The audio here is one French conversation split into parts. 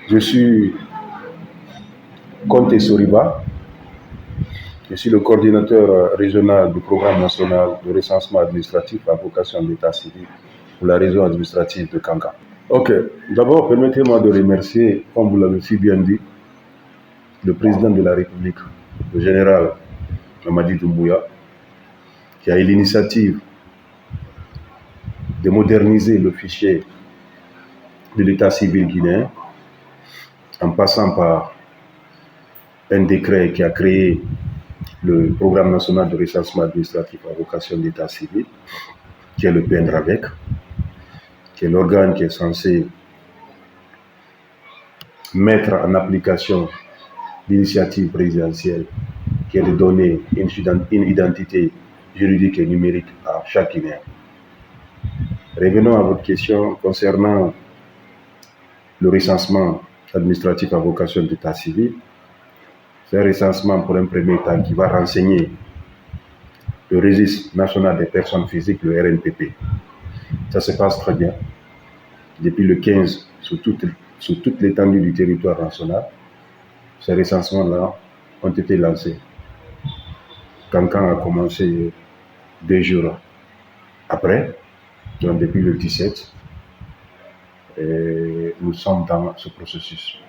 Je suis Conte Soriba. Je suis le coordinateur régional du programme national de recensement administratif à vocation d'état civil pour la région administrative de Kankan. Ok, d'abord permettez-moi de remercier, comme vous l'avez si bien dit, le président de la République, le général Mamadi Doumbouya, qui a eu l'initiative de moderniser le fichier de l'état civil guinéen en passant par un décret qui a créé le programme national de recensement administratif à vocation d'état civil, qui est le PNRAVEC, qui est l'organe qui est censé mettre en application l'initiative présidentielle qui est de donner une identité juridique et numérique à chaque Guinéen. Revenons à votre question concernant le recensement administratif à vocation d'état civil. C'est un recensement pour un premier temps qui va renseigner le registre national des personnes physiques, le RNPP. Ça se passe très bien. Depuis le 15, sur toute l'étendue du territoire national, ces recensements-là ont été lancés. Kankan a commencé 2 jours après, donc depuis le 17, et nous sommes dans ce processus.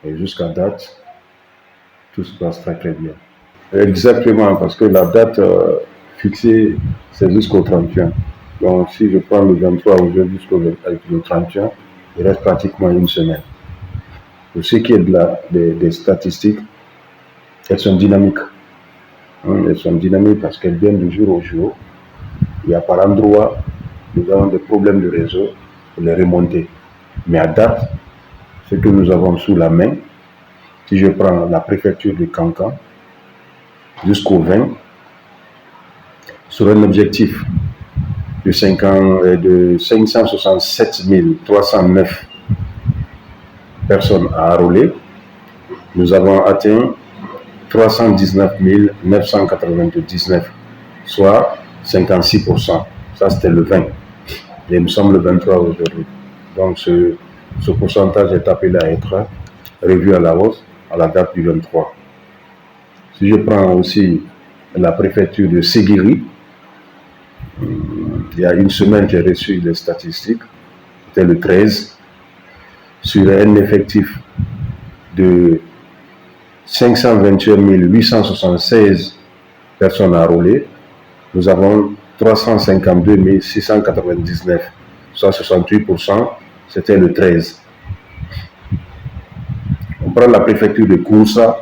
Et jusqu'à date, tout se passe très très bien. Exactement, parce que la date fixée, c'est jusqu'au 31. Donc si je prends le 23 aujourd'hui jusqu'au le 31, il reste pratiquement une semaine. Pour ce qui est des statistiques, elles sont dynamiques. Elles sont dynamiques parce qu'elles viennent du jour au jour. Il y a par endroit, nous avons des problèmes de réseau pour les remonter. Mais à date, ce que nous avons sous la main, si je prends la préfecture de Kankan, jusqu'au 20, sur un objectif de 567 309 personnes à enrôler, nous avons atteint 319 999, soit 56%. Ça, c'était le 20. Et nous sommes le 23 aujourd'hui. Donc, ce pourcentage est appelé à être revu à la hausse à la date du 23. Si je prends aussi la préfecture de Séguiri, il y a une semaine, j'ai reçu les statistiques, c'était le 13, sur un effectif de 521 876 personnes enrôlées, nous avons 352 699, soit 68%, c'était le 13. On prend la préfecture de Koussa,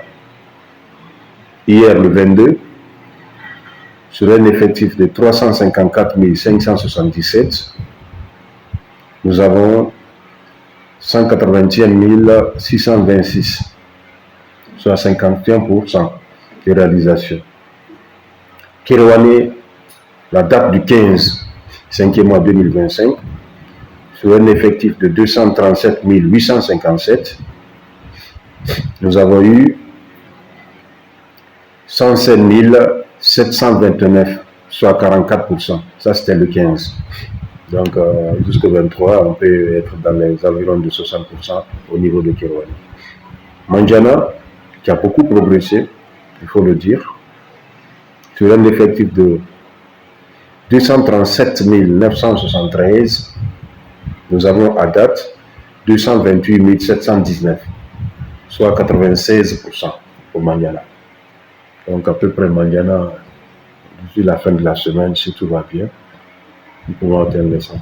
hier le 22, sur un effectif de 354 577, nous avons 181 626, soit 51% de réalisation. Kérouané, la date du 15, 5e mois 2025, sur un effectif de 237 857, nous avons eu 107 729, soit 44%. Ça, c'était le 15. Donc, jusqu'au 23, on peut être dans les environs de 60% au niveau de Kérouané. Mandiana, qui a beaucoup progressé, il faut le dire, sur un effectif de 237 973, nous avons à date 228 719, soit 96% pour Mandiana. Donc à peu près Mandiana, d'ici la fin de la semaine, si tout va bien, nous pouvons atteindre les 100%.